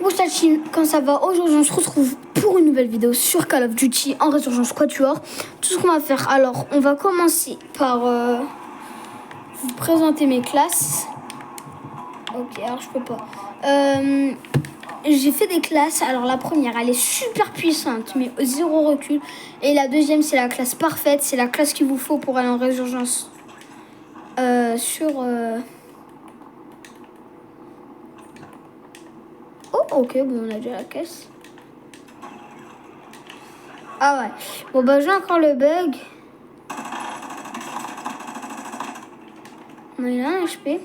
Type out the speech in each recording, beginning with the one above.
Coucou sa team, quand ça va? Aujourd'hui on se retrouve pour une nouvelle vidéo sur Call of Duty en Résurgence Quatuor. Tout ce qu'on va faire, alors on va commencer par vous présenter mes classes. Ok, alors je peux pas. J'ai fait des classes, alors la première elle est super puissante mais zéro recul. Et la deuxième c'est la classe parfaite, c'est la classe qu'il vous faut pour aller en Résurgence Oh ok, bon on a déjà la caisse. Ah ouais. Bon bah j'ai encore le bug. Il a un HP.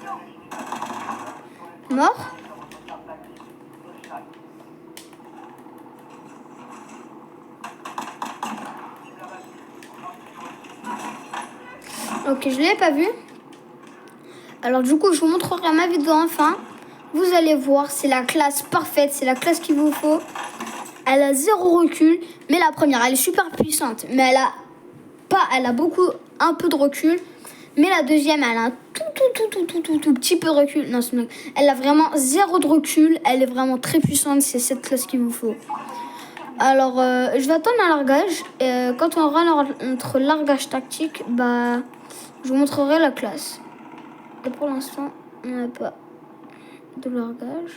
Mort. Ok, je l'ai pas vu. Alors du coup, je vous montrerai ma vidéo enfin. Vous allez voir, c'est la classe parfaite, c'est la classe qu'il vous faut. Elle a zéro recul, mais la première, elle est super puissante, mais elle a un peu de recul. Mais la deuxième, elle a un tout petit peu de recul. Non, c'est une blague. Elle a vraiment zéro de recul. Elle est vraiment très puissante. C'est cette classe qu'il vous faut. Alors, je vais attendre un largage. Et quand on aura notre largage tactique, bah, je vous montrerai la classe. Et pour l'instant, on n'a pas de largage.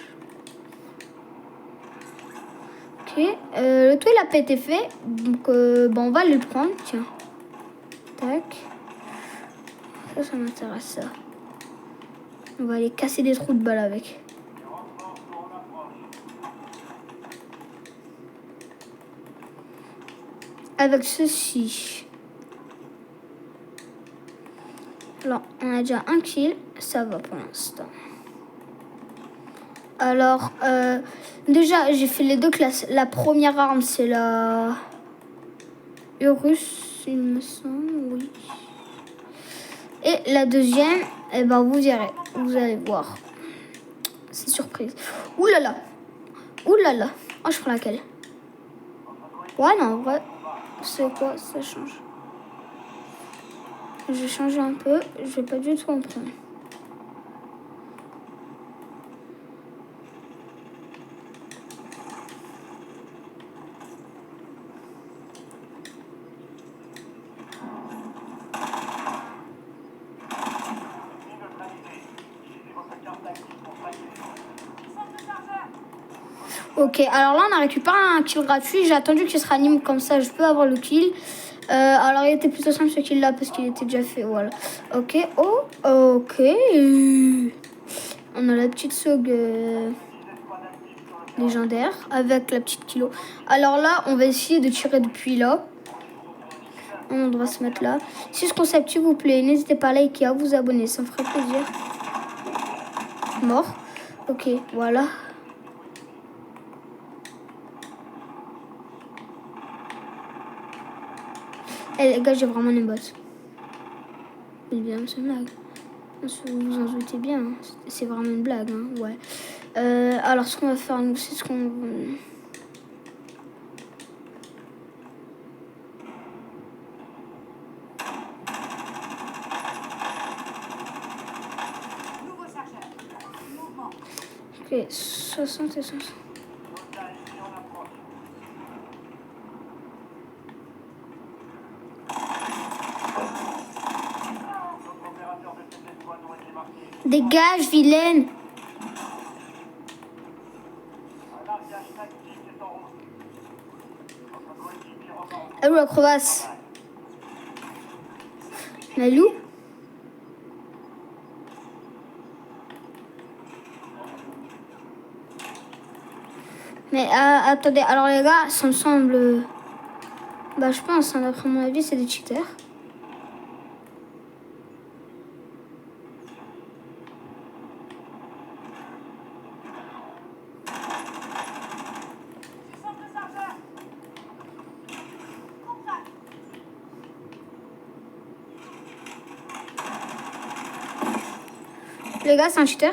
Ok. Le toit, il n'a pas été fait. Donc, bah, on va le prendre. Tiens. Tac. Ça m'intéresse, ça. On va aller casser des trous de balles avec. Avec ceci. Alors, on a déjà un kill. Ça va pour l'instant. Alors, déjà, j'ai fait les deux classes. La première arme, c'est la Urus, il me semble, oui. Et la deuxième, eh ben, vous verrez. Vous allez voir. C'est surprise. Ouh là là. Ouh là là. Oh, je prends laquelle? Ouais, non, en vrai, c'est quoi? Ça change. Je vais changer un peu. Je vais pas du tout en prendre. Ok, alors là, on a récupéré un kill gratuit. J'ai attendu qu'il se ranime comme ça, je peux avoir le kill. Alors, il était plutôt simple ce kill-là parce qu'il était déjà fait. Voilà. Ok. Oh, ok. On a la petite SOG légendaire avec la petite kilo. Alors là, on va essayer de tirer depuis là. On doit se mettre là. Si ce concept s'il vous plaît, n'hésitez pas à liker, à vous abonner, ça me ferait plaisir. Mort. Ok, voilà. Eh les gars, j'ai vraiment une botte. C'est bien, c'est une blague. Vous en doutez bien, hein. C'est vraiment une blague, hein. Ouais. Alors, ce qu'on va faire, nous, c'est ce qu'on... Ok, 60 et 60. Dégage, vilaine! Elle est où la crevasse? Elle est où? Mais attendez, alors les gars, ça me semble... Bah je pense, hein, d'après mon avis, c'est des cheaters. Les gars, c'est un cheater.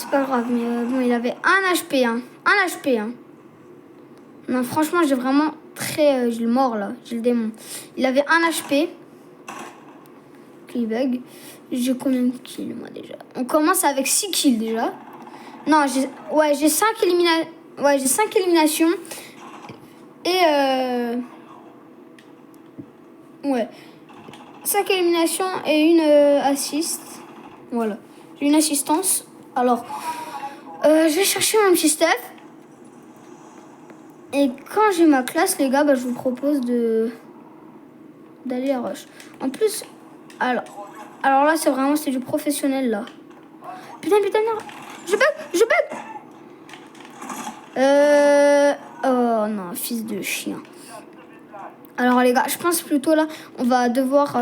C'est pas grave, mais bon, il avait un HP, hein. Un HP, hein. Non, franchement, j'ai vraiment très... j'ai le mort, là. J'ai le démon. Il avait un HP. Il bug. J'ai combien de kills, moi, déjà? On commence avec 6 kills, déjà. Non, j'ai 5 j'ai 5 éliminations. Et ouais. 5 éliminations et une assist. Voilà. J'ai une assistance. Alors, je vais chercher mon petit Steph. Et quand j'ai ma classe, les gars, bah, je vous propose d'aller à Rush. En plus, alors là, c'est du professionnel, là. Putain, non. Je bug. Oh non, fils de chien. Alors les gars, je pense plutôt là, on va devoir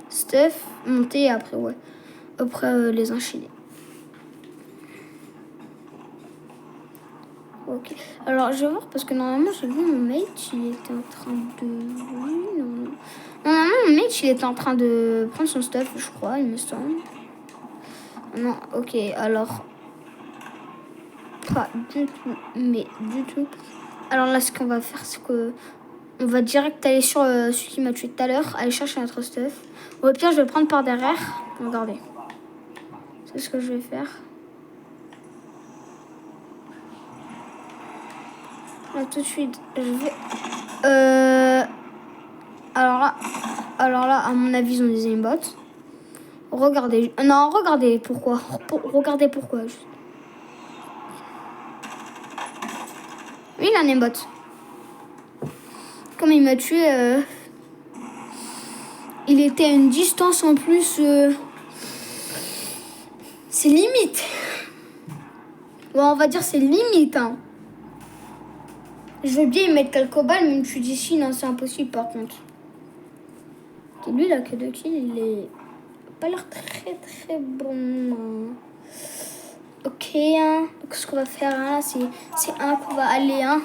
Steph monter et après, ouais. Après, les enchaîner. Ok. Alors, je vais voir parce que normalement, j'ai vu mon mate, il était en train de... Non. Normalement, mon mate, il était en train de prendre son stuff, je crois, il me semble. Non, ok, alors... Pas du tout, mais du tout. Alors là, ce qu'on va faire, c'est que... On va direct aller sur celui qui m'a tué tout à l'heure, aller chercher notre stuff. Au pire, je vais le prendre par derrière. Regardez. C'est ce que je vais faire. Là, tout de suite, je vais... Alors là, à mon avis, ils ont des aimbots. Regardez. Non, regardez pourquoi. Regardez pourquoi. Oui, il a un aimbot. Comme il m'a tué, il était à une distance en plus. C'est limite. Ouais, on va dire c'est limite. Hein. Je veux bien y mettre quelques balles, mais je suis d'ici, non, c'est impossible par contre. Et lui, là, que de kill, il est pas l'air très bon. Ok, hein. Donc, ce qu'on va faire là, c'est un qu'on va aller, hein.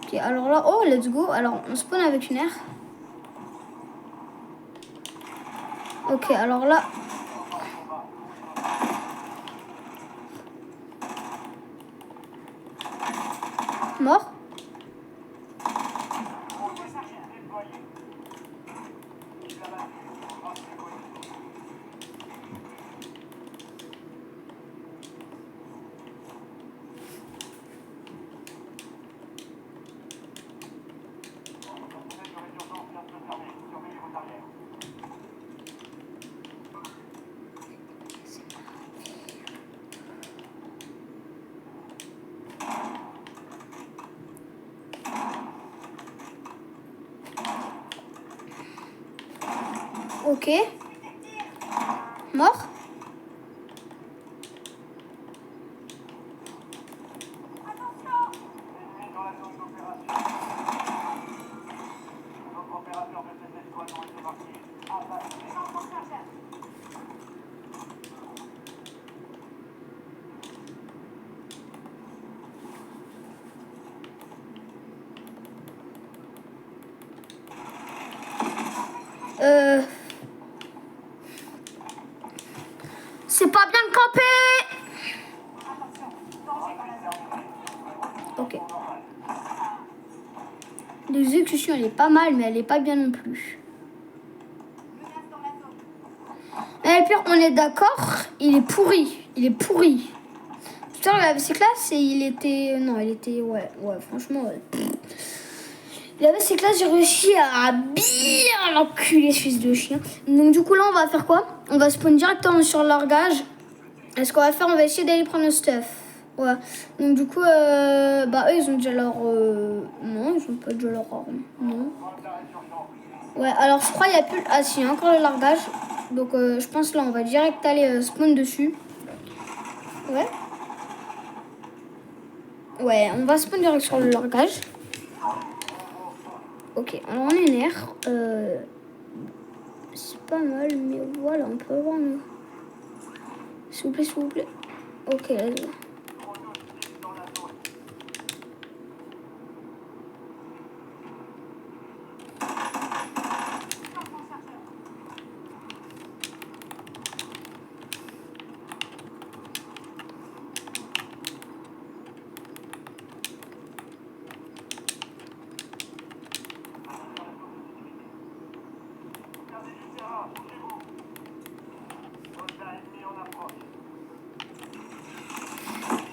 Ok, alors là, oh, let's go. Alors, on spawn avec une aire. Ok, alors là. Mort. Ok. Mort. C'est pas bien campé. Ok. L'exécution, elle est pas mal, mais elle est pas bien non plus. Et le pire, on est d'accord, il est pourri. Il est pourri. Tout à l'heure, il avait ses classes et il était... Non, il était... Ouais, franchement, ouais. Il avait ses classes, j'ai réussi à bien l'enculer, ce fils de chien. Donc du coup, là, on va faire quoi? On va spawn directement sur le largage. Et ce qu'on va faire, on va essayer d'aller prendre le stuff. Ouais. Donc du coup, bah eux, ils ont déjà leur... Non, ils ont pas déjà leur arme. Non. Ouais, alors je crois qu'il n'y a plus... Ah si, il y a encore le largage. Donc je pense là, on va direct aller spawn dessus. Ouais. Ouais, on va spawn direct sur le largage. Ok, alors on est nerf. C'est pas mal, mais voilà, on peut avoir... S'il vous plaît. Ok, let's go.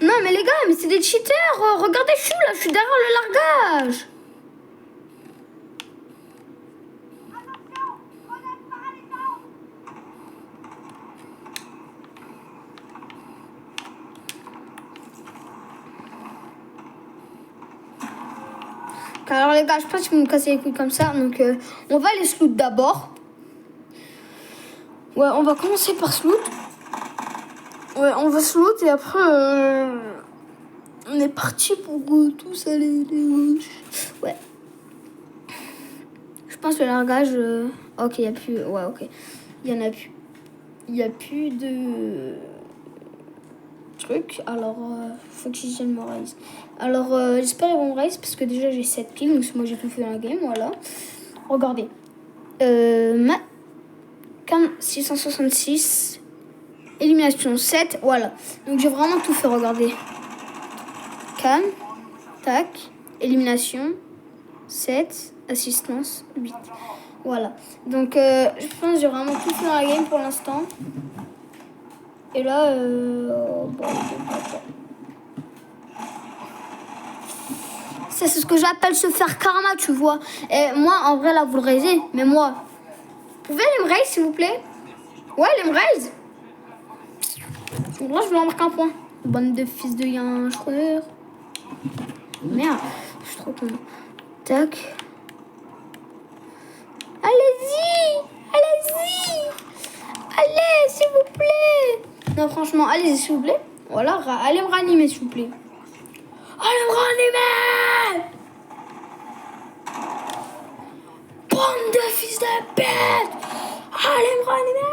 Non, mais les gars, mais c'est des cheaters. Regardez, je suis là, je suis derrière le largage. Alors les gars, je pense que vous me cassez les couilles comme ça. Donc on va les sloot d'abord. Ouais, on va commencer par sloot. Ouais, on va sloot et après on est parti pour tous aller les... Ouais. Je pense que le largage... Ok, il n'y a plus... Ouais, ok. Il n'y en a plus. Il n'y a plus de... trucs. Alors, faut que je me raise. Alors, j'espère qu'ils vont me raise parce que déjà j'ai 7 kills. Donc moi j'ai tout fait dans la game, voilà. Regardez. Ma... Cam 666. Élimination 7, voilà. Donc j'ai vraiment tout fait, regardez. Cam, tac, élimination, 7, assistance, 8. Voilà. Donc je pense que j'ai vraiment tout fait dans la game pour l'instant. Et là, ça c'est ce que j'appelle se faire karma, tu vois. Et moi, en vrai, là, vous le raisez. Mais moi, vous pouvez aller me raise, s'il vous plaît? Ouais, les me raise. Là, je vais en marquer un point. Bande de fils de yincheur. Merde, je suis trop con. Tac. Allez-y. Allez-y. Allez, s'il vous plaît. Non, franchement, allez-y, s'il vous plaît. Voilà, allez me ranimer, s'il vous plaît. Allez me ranimer. Bande de fils de bête. Allez me ranimer.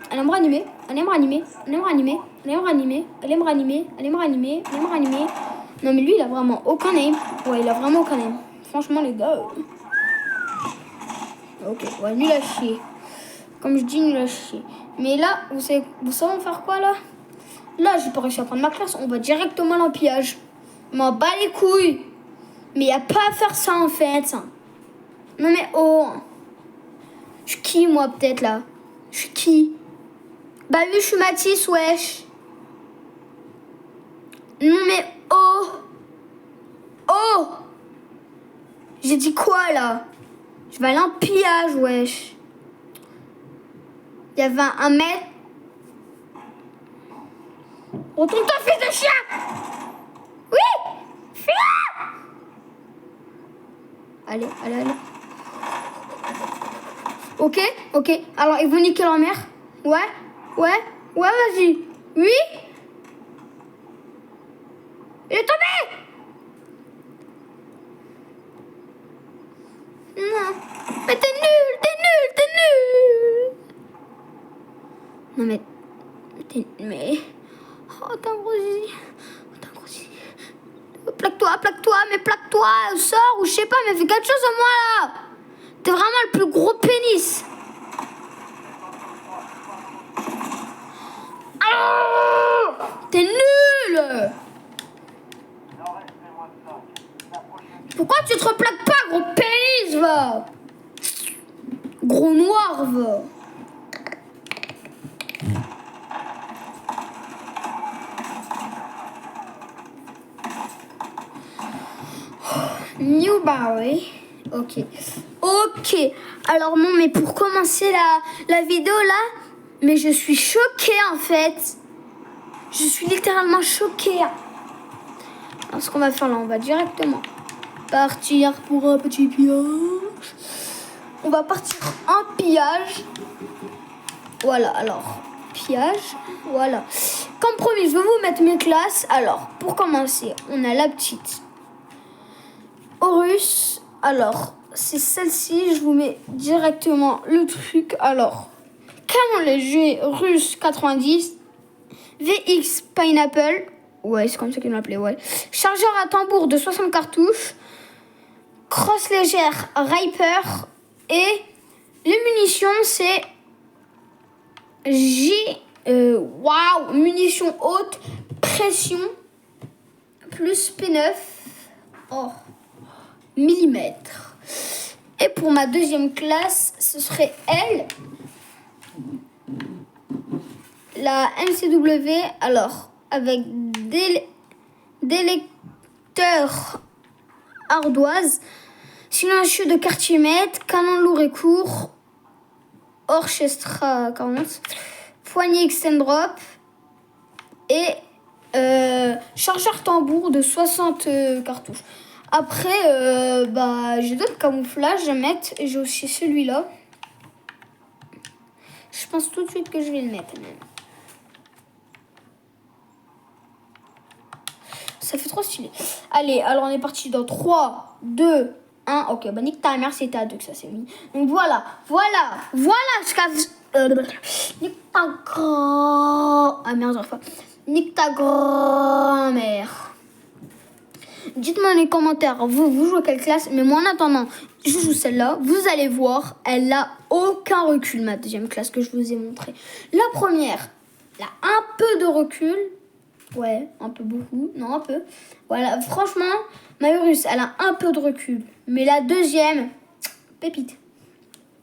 Allez me ranimer, allez me ranimer, allez me ranimer, allez me ranimer, allez me ranimer, allez me ranimer, allez me ranimer. Non mais lui il a vraiment aucun aim. Ouais, il a vraiment aucun aim. Franchement les gars. Ok, ouais, nul à chier. Comme je dis, nul à chier. Mais là, vous savez on va faire quoi là? Là, j'ai pas réussi à prendre ma classe, on va directement à l'empillage. M'en bats les couilles. Mais y a pas à faire ça en fait. Non mais oh. Je suis qui moi peut-être là? Je suis qui? Bah oui, je suis Mathis, wesh. Non mais oh. Oh. J'ai dit quoi là? Je vais aller en pillage, wesh. Il y avait un mec. Retourne-toi, fils de chien. Oui. Fuis. Allez, allez, allez. Ok, ok. Alors, ils vont niquer leur mère. Ouais, ouais, ouais, vas-y. Oui. Il est tombé. Non. Mais t'es nul, t'es nul, t'es nul. Non mais... Mais... Oh, t'es un grossi. T'es un grossi. Plaque-toi, mais plaque-toi. Sors ou je sais pas, mais fais quelque chose à moi là. T'es vraiment le plus gros pénis. Oh, t'es nul. Pourquoi tu te replaques pas, gros pénis, va? Gros noir, va. New Barry. Ok. Ok. Alors non, mais pour commencer la vidéo là, mais je suis choquée en fait. Je suis littéralement choquée. Alors ce qu'on va faire là, on va directement partir pour un petit pillage. On va partir en pillage. Voilà, alors, pillage. Voilà. Comme promis, je vais vous mettre mes classes. Alors, pour commencer, on a la petite Horus. Alors, c'est celle-ci. Je vous mets directement le truc. Alors, canon léger russe 90. VX Pineapple. Ouais, c'est comme ça qu'ils m'appelaient, ouais. Chargeur à tambour de 60 cartouches. Crosse légère Riper. Et les munitions, c'est Waouh, munitions haute pression plus P9. Oh, millimètres. Et pour ma deuxième classe, ce serait elle. la MCW, alors, avec des lecteurs ardoises, silencieux de quartier mètre, canon lourd et court, orchestra 40, poignée extend drop et chargeur tambour de 60 cartouches. Après, j'ai d'autres camouflages à mettre. J'ai aussi celui-là. Je pense tout de suite que je vais le mettre même. Ça fait trop stylé. Allez, alors on est parti dans 3, 2, 1. Ok, bah nique ta mère, c'était à 2 que ça s'est mis. Donc voilà. Nique ta grand... Ah merde, enfin. Nique ta grand-mère. Dites-moi dans les commentaires, vous jouez quelle classe? Mais moi en attendant, je joue celle-là. Vous allez voir, elle n'a aucun recul, ma deuxième classe que je vous ai montré. La première, elle a un peu de recul. Ouais, un peu beaucoup. Non, un peu. Voilà, franchement, Maurus, elle a un peu de recul. Mais la deuxième, pépite.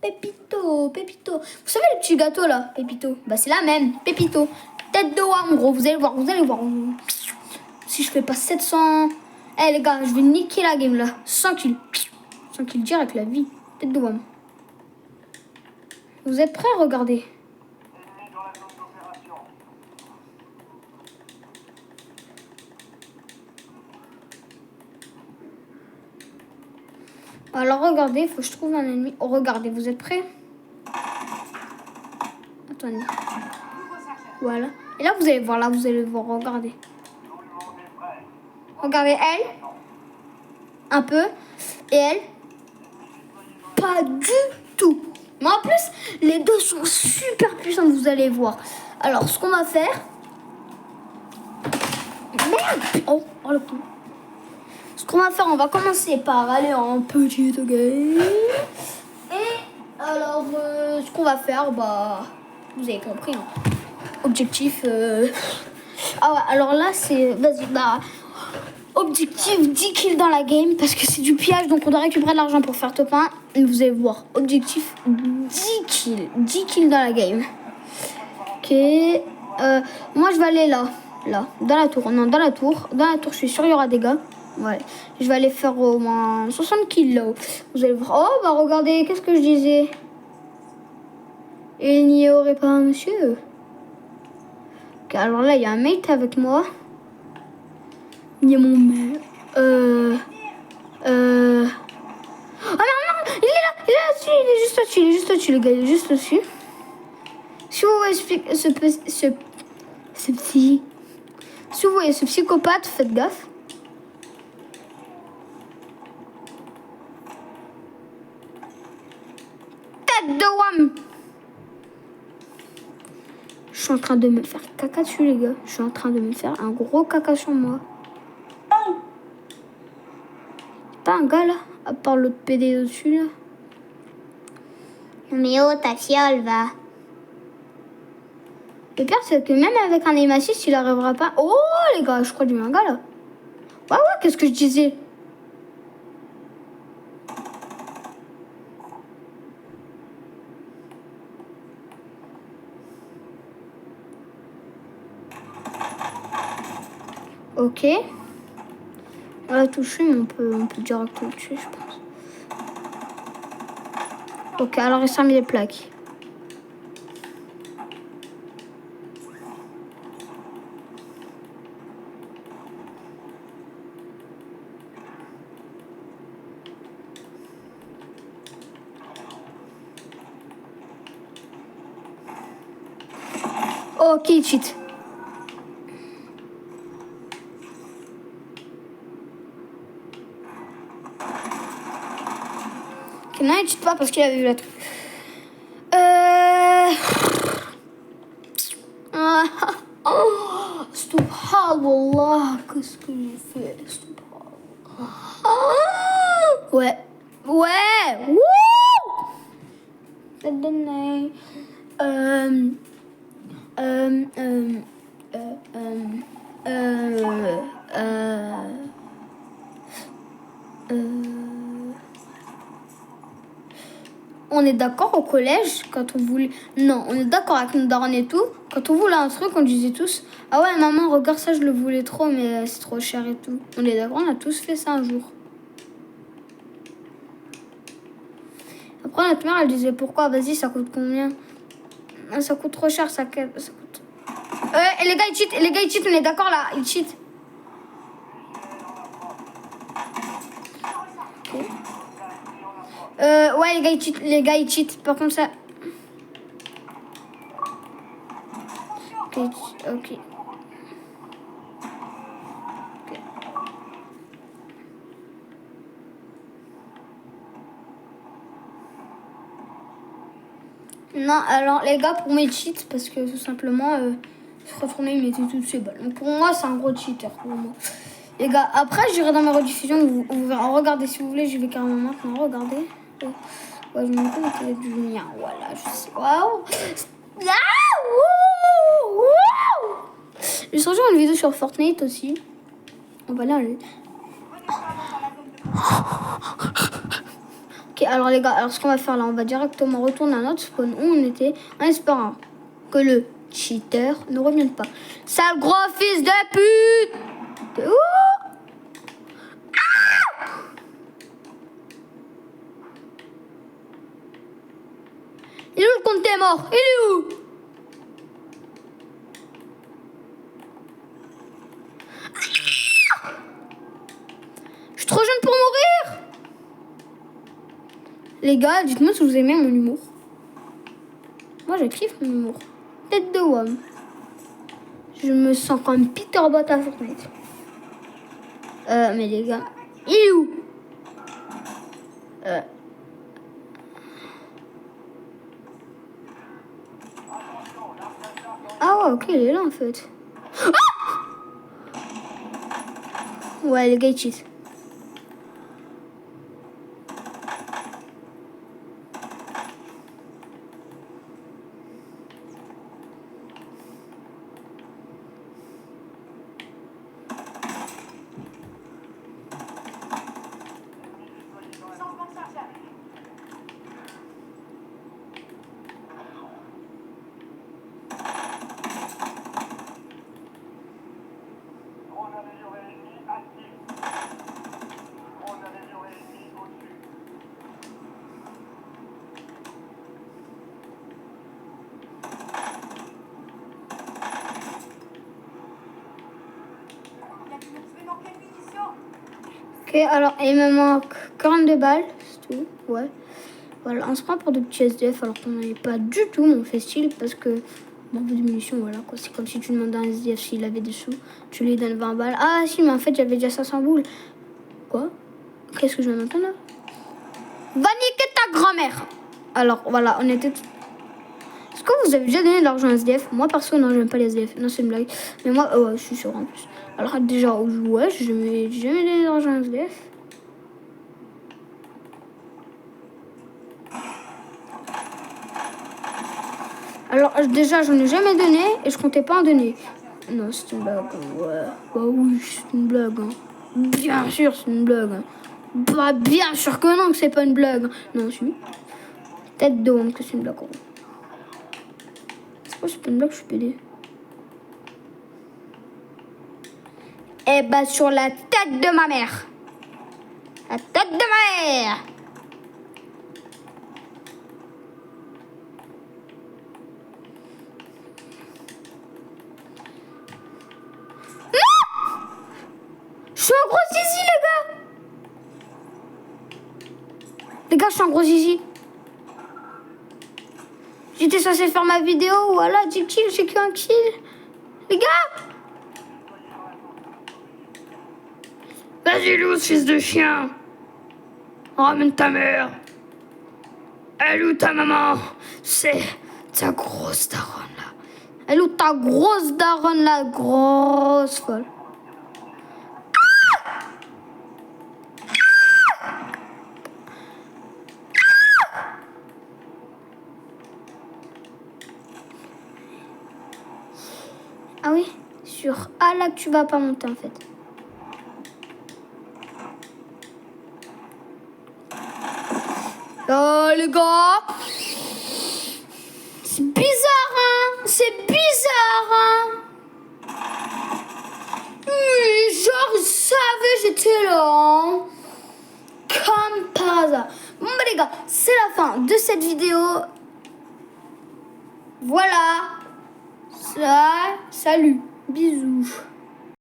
Pépito. Vous savez le petit gâteau là, Pépito? Bah c'est la même, Pépito. Tête de Wam, gros, vous allez voir. Si je fais pas 700... Eh les gars, je vais niquer la game là. 100 kills. 100 kills direct la vie. Tête de Wam. Vous êtes prêts? Regardez. Alors regardez, il faut que je trouve un ennemi. Oh, regardez, vous êtes prêts? Attendez. Voilà. Et là, vous allez voir, regardez. Regardez elle. Un peu. Et elle. Pas du tout. Mais en plus, les deux sont super puissants, vous allez voir. Alors, ce qu'on va faire... Merde! Oh le coup. Ce qu'on va faire, on va commencer par aller en petite game. Et alors, ce qu'on va faire, vous avez compris. Hein. Objectif... Ah ouais, alors là, c'est... Vas-y, objectif 10 kills dans la game parce que c'est du pillage, donc on doit récupérer de l'argent pour faire top 1. Et vous allez voir, objectif 10 kills. 10 kills dans la game. Ok. Moi, je vais aller là, dans la tour. Non, dans la tour, je suis sûr, il y aura des gars. Ouais. Je vais aller faire au moins 60 kills là. Vous allez voir. Oh, regardez, qu'est-ce que je disais? Il n'y aurait pas un monsieur. Ok, alors là, il y a un mate avec moi. Il y a mon mère. Oh non, il est là, il est juste au-dessus, le gars, il est juste au-dessus. Si vous voyez si vous voyez ce psychopathe, faites gaffe. Tête de Wam. Je suis en train de me faire caca dessus, les gars. Je suis en train de me faire un gros caca sur moi. Pas un gars là, à part l'autre PD au-dessus là. Mais oh, ta fiole va. Le pire, c'est que même avec un aim assist, il n'arrivera pas. Oh les gars, je crois du manga là. Ouais, qu'est-ce que je disais? Ok. On l'a touché, mais on peut direct le tuer, je pense. Ok, alors il s'est mis les plaques. Ok, il cheat. Ok, non, il cheat pas parce qu'il avait vu la truc. Subhanallah, qu'est-ce que j'ai fait? Ouais. Wouh! Faites donner. On est d'accord au collège, quand on voulait... Non, on est d'accord avec nos darons et tout. Quand on voulait un truc, on disait tous... Ah ouais, maman, regarde ça, je le voulais trop, mais c'est trop cher et tout. On est d'accord, on a tous fait ça un jour. Après, notre mère, elle disait, pourquoi? Vas-y, ça coûte combien? Ah, ça coûte trop cher, ça coûte... les gars, ils cheatent, on est d'accord, là, ils cheatent. Okay. Ouais, les gars, ils cheatent. Par contre, ça... Ok. Non, alors les gars, pour mes cheats, parce que tout simplement, je retournais, il mettait toutes ses balles. Donc pour moi, c'est un gros cheater pour moi. Les gars, après, j'irai dans mes rediffusions, vous verrez. Regardez si vous voulez, je vais carrément maintenant. Regardez. Ouais, je me rends compte qu'il y a du lien. Voilà, je sais. Waouh! Je sortir une vidéo sur Fortnite aussi. On va aller. Ok, alors les gars, alors ce qu'on va faire là, on va directement retourner à notre spawn où on était, en espérant que le cheater ne revienne pas. Sale gros fils de pute! Il est où le compte t'es mort? Il est où? Je suis trop jeune pour mourir! Les gars, dites-moi si vous aimez mon humour. Moi, je kiffe mon humour. Tête de WOM. Je me sens comme Peter Bot à Fortnite. Mais les gars, il est où? Ah ouais, ok, il est là en fait. Ah! Ouais, les gars, ils cheat. Ok, alors il me manque 42 balles, c'est tout, ouais. Voilà, on se prend pour des petits SDF alors qu'on n'en est pas du tout, mais on fait style parce que dans vos munitions, voilà quoi. C'est comme si tu demandes à un SDF s'il avait des sous, tu lui donnes 20 balles. Ah si, mais en fait j'avais déjà 500 boules. Quoi? Qu'est-ce que je vais maintenant là? Va niquer ta grand-mère! Alors voilà, on était... Est-ce que vous avez déjà donné de l'argent à SDF? Moi perso, non, j'aime pas les SDF. Non, c'est une blague. Mais moi, ouais, je suis sûre en plus. Alors déjà, ouais, j'ai jamais donné de l'argent à SDF. Alors déjà, j'en ai jamais donné et je comptais pas en donner. Non, c'est une blague. Ouais, bah oui, c'est une blague. Hein. Bien sûr, c'est une blague. Hein. Bah bien sûr que non, que c'est pas une blague. Non, si. Tête de honte que c'est une blague. C'est quoi, c'est pas une blague, je suis pédé. Eh bah sur la tête de ma mère. La tête de ma mère. Je suis un gros zizi, les gars. Les gars, je suis un gros zizi. J'étais censé faire ma vidéo, voilà, 10 kills, j'ai qu'un kill. Les gars. Vas-y, loose, fils de chien. Ramène ta mère. Elle ou ta maman? C'est ta grosse daronne, là. Elle ou ta grosse daronne, là, grosse folle. Ah oui, sur A là que tu vas pas monter en fait. Les gars, c'est bizarre, hein? C'est bizarre, hein? Oui, genre, je savais, j'étais là, hein? Comme par hasard. Bon, bah, les gars, c'est la fin de cette vidéo. Voilà. Ça, salut. Bisous.